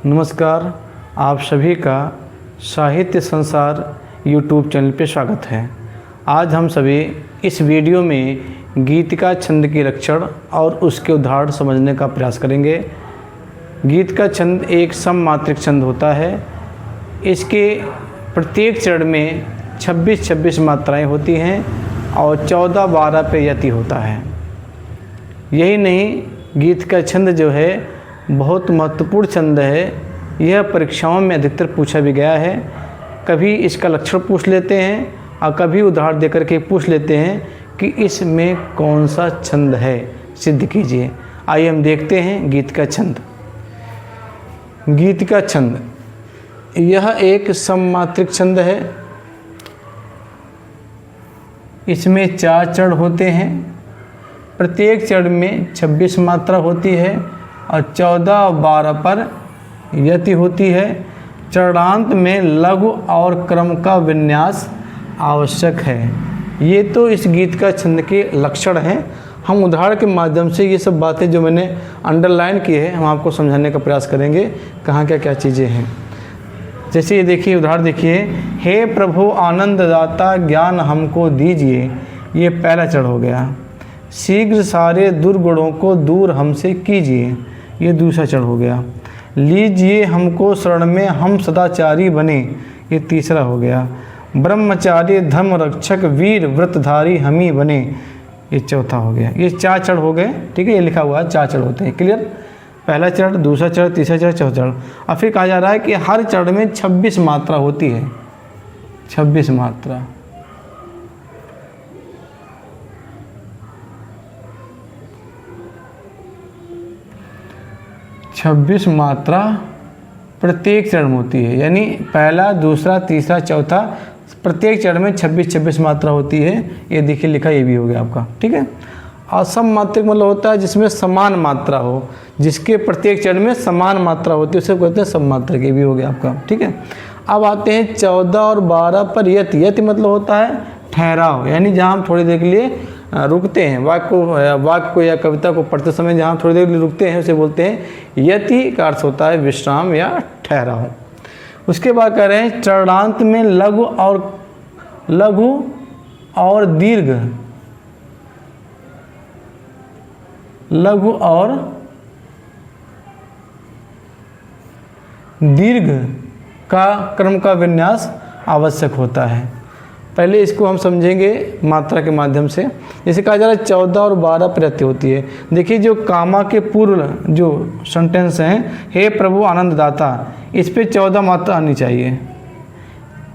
नमस्कार, आप सभी का साहित्य संसार यूट्यूब चैनल पे स्वागत है। आज हम सभी इस वीडियो में गीत का छंद की लक्षण और उसके उदाहरण समझने का प्रयास करेंगे। गीत का छंद एक सममात्रिक छंद होता है। इसके प्रत्येक चरण में 26-26 मात्राएं होती हैं और 14-12 पे यति होता है। यही नहीं, गीत का छंद जो है बहुत महत्वपूर्ण छंद है। यह परीक्षाओं में अधिकतर पूछा भी गया है। कभी इसका लक्षण पूछ लेते हैं और कभी उदाहरण देकर के पूछ लेते हैं कि इसमें कौन सा छंद है, सिद्ध कीजिए। आइए हम देखते हैं गीत का छंद। गीत का छंद यह एक सममात्रिक छंद है। इसमें 4 चरण होते हैं। प्रत्येक चरण में 26 मात्रा होती है और 14 और 12 पर यति होती है। चरणांत में लघु और क्रम का विन्यास आवश्यक है। ये तो इस गीत का छंद के लक्षण हैं। हम उदाहरण के माध्यम से ये सब बातें जो मैंने अंडरलाइन की है, हम आपको समझाने का प्रयास करेंगे कहाँ क्या चीज़ें हैं। जैसे ये देखिए, उदाहरण देखिए, हे प्रभु आनंददाता ज्ञान हमको दीजिए, ये पहला चरण हो गया। शीघ्र सारे दुर्गुणों को दूर हमसे कीजिए, ये दूसरा चरण हो गया। लीजिए हमको शरण में हम सदाचारी बने, ये तीसरा हो गया। ब्रह्मचारी धर्म रक्षक वीर व्रतधारी हम ही बने, ये चौथा हो गया। ये 4 चरण हो गए, ठीक है। ये लिखा हुआ है 4 चरण होते हैं, क्लियर। पहला चरण, दूसरा चरण, तीसरा चरण, चौथा चरण। और फिर कहा जा रहा है कि हर चरण में 26 मात्रा होती है। 26 मात्रा, प्रत्येक चरण में होती है। यानी पहला, दूसरा, तीसरा, चौथा, प्रत्येक चरण में 26-26 मात्रा होती है। ये देखिए लिखा, ये भी हो गया आपका, ठीक है। असममात्रिक मतलब होता है जिसमें समान मात्रा हो, जिसके प्रत्येक चरण में समान मात्रा होती है, उसे कहते हैं सममात्रिक। ये भी हो गया आपका, ठीक है। अब आते हैं 14 और 12 पर यति। यति मतलब होता है ठहराव, यानी जहाँ हम थोड़ी देर के लिए रुकते हैं। वाक्य को या कविता को पढ़ते समय जहाँ थोड़ी देर के लिए रुकते हैं, उसे बोलते हैं यति। का अर्थ होता है विश्राम या ठहराव। उसके बाद कह रहे हैं चरणांत में लघु और दीर्घ का क्रम का विन्यास आवश्यक होता है। पहले इसको हम समझेंगे मात्रा के माध्यम से। जैसे कहा जा रहा है 14 और 12 पर यति होती है। देखिए, जो कामा के पूर्व जो सेंटेंस हैं, हे प्रभु आनंददाता, इस पे 14 मात्रा आनी चाहिए।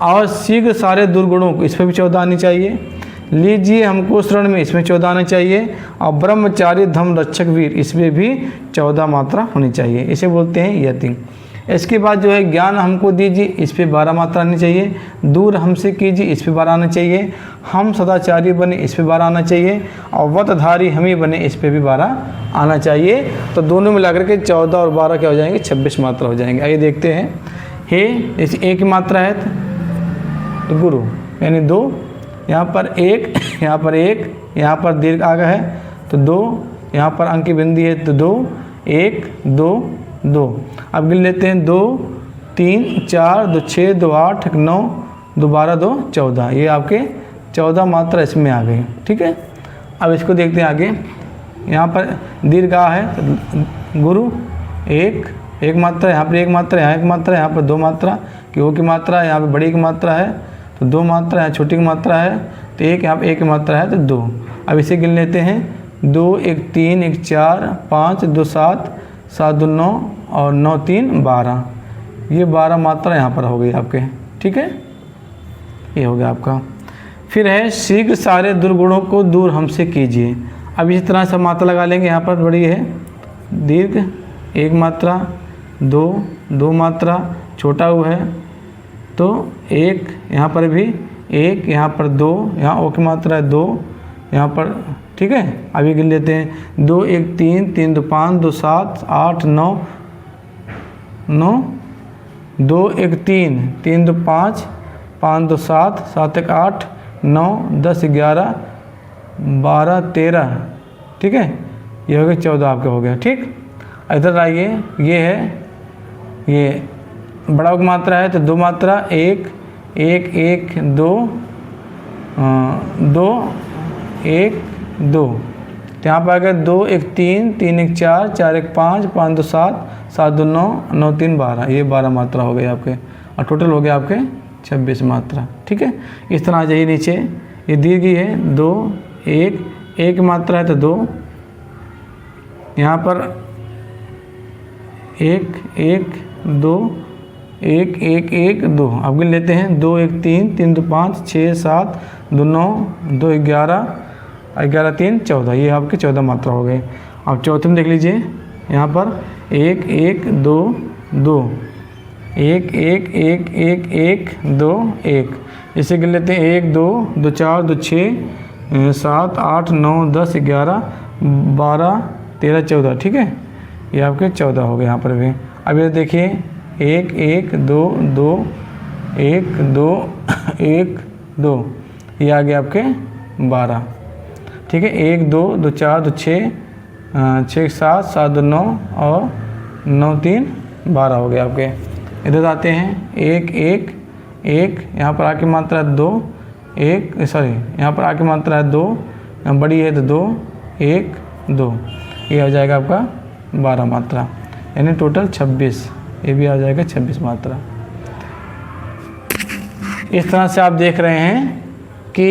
और शीघ्र सारे दुर्गुणों को, इस पर भी 14 आनी चाहिए। लीजिए हमको शरण में, इसमें 14 आना चाहिए। और ब्रह्मचारी धर्म रक्षक वीर, इसमें भी 14 मात्रा होनी चाहिए। इसे बोलते हैं यति। इसके बाद जो है ज्ञान हमको दीजिए, इस पे 12 मात्रा आनी चाहिए। दूर हमसे कीजिए, इस पे 12 आना चाहिए। हम सदाचारी बने, इस पे 12 आना चाहिए। और व्रतधारी हम ही बने, इस पे भी 12 आना चाहिए। तो दोनों मिलाकर के 14 और 12 क्या हो जाएंगे, 26 मात्रा हो जाएंगे। आइए देखते हैं। हे, इस एक मात्रा है तो गुरु, यानी 2, यहाँ पर 1, यहाँ पर 1, यहाँ पर दीर्घ आ गया है तो 2, यहाँ पर अंक की बिंदी है तो 2, 1, 2, 2। अब गिन लेते हैं। 2, 3, 4, 2, 6, 2, 8, 9, 2, 12, 2, 14। ये आपके 14 मात्रा इसमें आ गई, ठीक है। अब इसको देखते हैं आगे। यहाँ पर दीर्घ आ है तो गुरु, 1 मात्रा, यहाँ पर 1 मात्रा, यहाँ 1 मात्रा, यहाँ पर 2 मात्रा, क्यों की मात्रा है, यहाँ पर बड़ी की मात्रा है तो 2 मात्रा, यहाँ छोटी की मात्रा है तो 1, यहाँ पर 1 की मात्रा है तो 2। अब इसे गिन लेते हैं। 2, 1, 3, 1, 4, 5, 2, 7, 7, 2, 9 और 9, 3, 12। ये 12 मात्रा यहाँ पर हो गई आपके, ठीक है। ये हो गया आपका। फिर है शीघ्र सारे दुर्गुणों को दूर हमसे कीजिए। अब इस तरह से मात्रा लगा लेंगे। यहाँ पर बड़ी है दीर्घ, 1 मात्रा, 2 मात्रा, छोटा हुआ है तो 1, यहाँ पर भी 1, यहाँ पर 2, यहाँ ओ की मात्रा है 2, यहाँ पर, ठीक है। अभी गिन लेते हैं। 2, 1, 3, 3, 2, 5, 2, 7, 8, 9, 2, 1, 3, 3, 2, 5, 5, 2, 7, 7, 1, 8, 9, 10, 11, 12, 13, ठीक है। ये हो गया 14 आपके हो गया, ठीक। इधर आइए, ये है ये बड़ा उग मात्रा है तो 2 मात्रा, 1 1 1 2 2 1 2, तो यहाँ पर आ गया 2 1 3 3 1 4 4 1 5 5 2 7 7 2 9 9 3 12, ये 12 मात्रा हो गई आपके, और टोटल हो गया आपके 26 मात्रा। ठीक है, इस तरह आ जाइए नीचे, ये दीर्घ है 2 1 1 मात्रा है तो 2, यहाँ पर 1 1 2 1 1 1 2, अब गिन लेते हैं 2 1 3 3 2 5 6 7 2 9 2 11 11 3 14, ये आपके 14 मात्रा हो गए। अब चौथे में देख लीजिए, यहाँ पर 1 1 2 2 1 1 1 1 1 2 1, इसे गिन लेते हैं 1 2 2 4 2 6 7 8 9 10 11 12 13 14। ठीक है, ये आपके 14 हो गए यहाँ पर भी। अब ये देखिए 1 1 2 2 1 2 1 2, ये आ गए आपके 12। ठीक है, 1 2 2 4 2 6 6 7 7 2 9 और 9 3 12 हो गए आपके। इधर आते हैं 1 1 1, यहाँ पर आके मात्रा है 2 1, सॉरी यहाँ पर आके मात्रा है 2, बड़ी है तो 2 1 2, ये आ जाएगा आपका 12 मात्रा, यानी टोटल 26, ये भी आ जाएगा 26 मात्रा। इस तरह से आप देख रहे हैं कि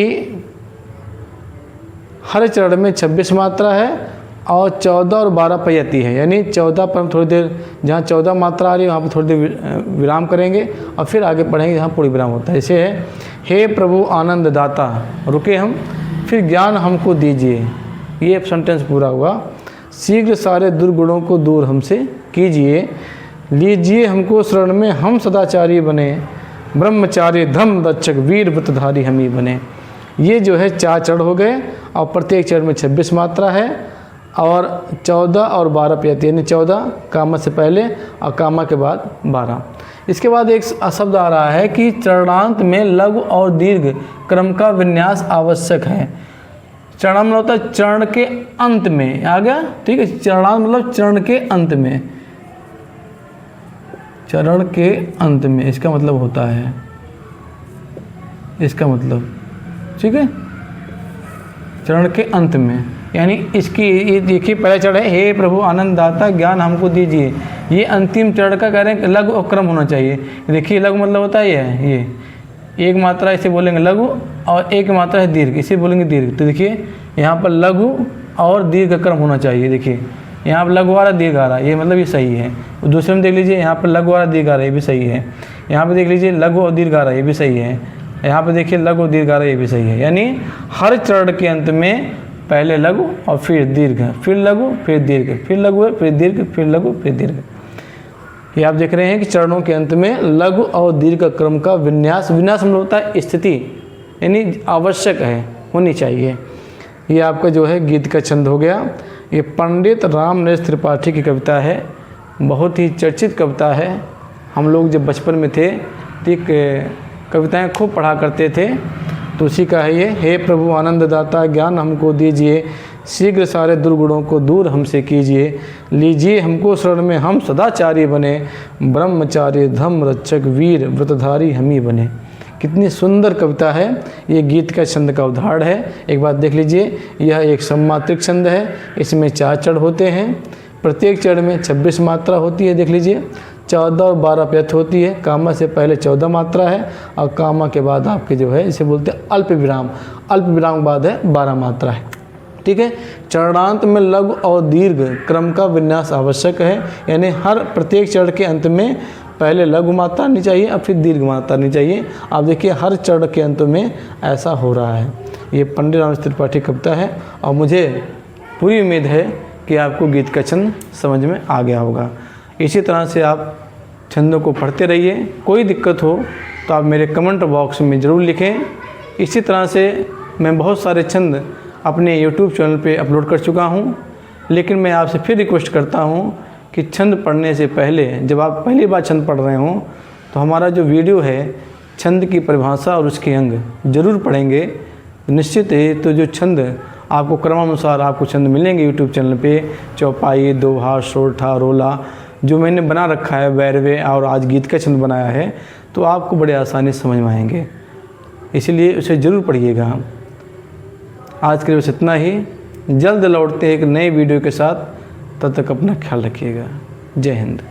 हर चरण में 26 मात्रा है और 14 और 12 पयति है, यानी 14 पर हम थोड़ी देर, जहाँ 14 मात्रा आ रही है वहाँ पर थोड़ी देर विराम करेंगे और फिर आगे पढ़ेंगे जहाँ पूरी विराम होता है। जैसे है, हे प्रभु आनंद दाता, रुके हम, फिर ज्ञान हमको दीजिए, ये सेंटेंस पूरा हुआ। शीघ्र सारे दुर्गुणों को दूर हमसे कीजिए, लीजिए हमको शरण में, हम सदाचारी बने, ब्रह्मचारी धर्म रक्षक वीर व्रतधारी हम ही बने। ये जो है 4 चरण हो गए और प्रत्येक चरण में 26 मात्रा है और 14 और 12 पयति, यानी 14 कामा से पहले और कामा के बाद 12। इसके बाद एक शब्द आ रहा है कि चरणांत में लघु और दीर्घ क्रम का विन्यास आवश्यक है। चरण मतलब होता है चरण के अंत में, आ गया। ठीक है, चरणांत मतलब चरण के अंत में, चरण के अंत में, इसका मतलब होता है, इसका मतलब, ठीक है, चरण के अंत में, यानी इसकी ये देखिए पहला चरण है, हे प्रभु आनंद दाता ज्ञान हमको दीजिए, ये अंतिम चरण का कह रहे हैं लघु और क्रम होना चाहिए। देखिए लघु मतलब होता है ये एक मात्रा इसे बोलेंगे लघु और एक मात्रा है दीर्घ, इसे बोलेंगे दीर्घ। तो देखिए यहाँ पर लघु और दीर्घ क्रम होना चाहिए। देखिए यहाँ पर लघु वाला दीर्घ आ रहा है, ये मतलब ये सही है। दूसरे में देख लीजिए यहाँ पर लघु वाला दीर्घ आ रहा है, ये भी सही है। यहाँ पर देख लीजिए लघु और दीर्घ आ रहा है, ये भी सही है। यहाँ पर देखिए लघु और दीर्घ आ रहा है, ये भी सही है। यानी हर चरण के अंत में पहले लघु और फिर दीर्घ, फिर लघु फिर दीर्घ, फिर लघु फिर दीर्घ, फिर लघु फिर दीर्घ। ये आप देख रहे हैं कि चरणों के अंत में लघु और दीर्घ क्रम का विन्यास, विन्यास मतलब होता है स्थिति, यानी आवश्यक है, होनी चाहिए। ये आपका जो है गीत का छंद हो गया। ये पंडित राम नरेश त्रिपाठी की कविता है, बहुत ही चर्चित कविता है। हम लोग जब बचपन में थे तो कविताएं खूब पढ़ा करते थे, तो उसी का है ये, हे प्रभु आनंददाता ज्ञान हमको दीजिए, शीघ्र सारे दुर्गुणों को दूर हमसे कीजिए, लीजिए हमको शरण में हम सदाचारी बने, ब्रह्मचारी धर्म रक्षक वीर व्रतधारी हम ही बने। कितनी सुंदर कविता है, ये गीत का छंद का उदाहरण है। एक बात देख लीजिए, यह एक सममात्रिक छंद है, इसमें 4 चरण होते हैं, प्रत्येक चरण में 26 मात्रा होती है। देख लीजिए 14 और 12 पयत होती है, कामा से पहले 14 मात्रा है और कामा के बाद आपके जो है इसे बोलते हैं अल्प विराम, अल्प विराम के बाद है 12 मात्रा है। ठीक है, चरणांत में लघु और दीर्घ क्रम का विन्यास आवश्यक है, यानी हर प्रत्येक चरण के अंत में पहले लघु मात्रा आनी चाहिए और फिर दीर्घ मात्रा आनी चाहिए। आप देखिए हर चरण के अंत में ऐसा हो रहा है। ये पंडित राम नरेश त्रिपाठी कविता है और मुझे पूरी उम्मीद है कि आपको गीत का छंद समझ में आ गया होगा। इसी तरह से आप छंदों को पढ़ते रहिए। कोई दिक्कत हो तो आप मेरे कमेंट बॉक्स में ज़रूर लिखें। इसी तरह से मैं बहुत सारे छंद अपने YouTube चैनल पे अपलोड कर चुका हूँ, लेकिन मैं आपसे फिर रिक्वेस्ट करता हूँ कि छंद पढ़ने से पहले, जब आप पहली बार छंद पढ़ रहे हों, तो हमारा जो वीडियो है छंद की परिभाषा और उसके अंग ज़रूर पढ़ेंगे। निश्चित है तो जो छंद आपको क्रमानुसार आपको छंद मिलेंगे YouTube चैनल पे, चौपाई, दोहा, सोरठा, रोला, जो मैंने बना रखा है बैरवे और आज गीत का छंद बनाया है, तो आपको बड़े आसानी से समझ में आएंगे, इसलिए उसे ज़रूर पढ़िएगा। आज के लिए बस इतना ही। जल्द लौटते हैं एक नए वीडियो के साथ, तब तक अपना ख्याल रखिएगा। जय हिंद।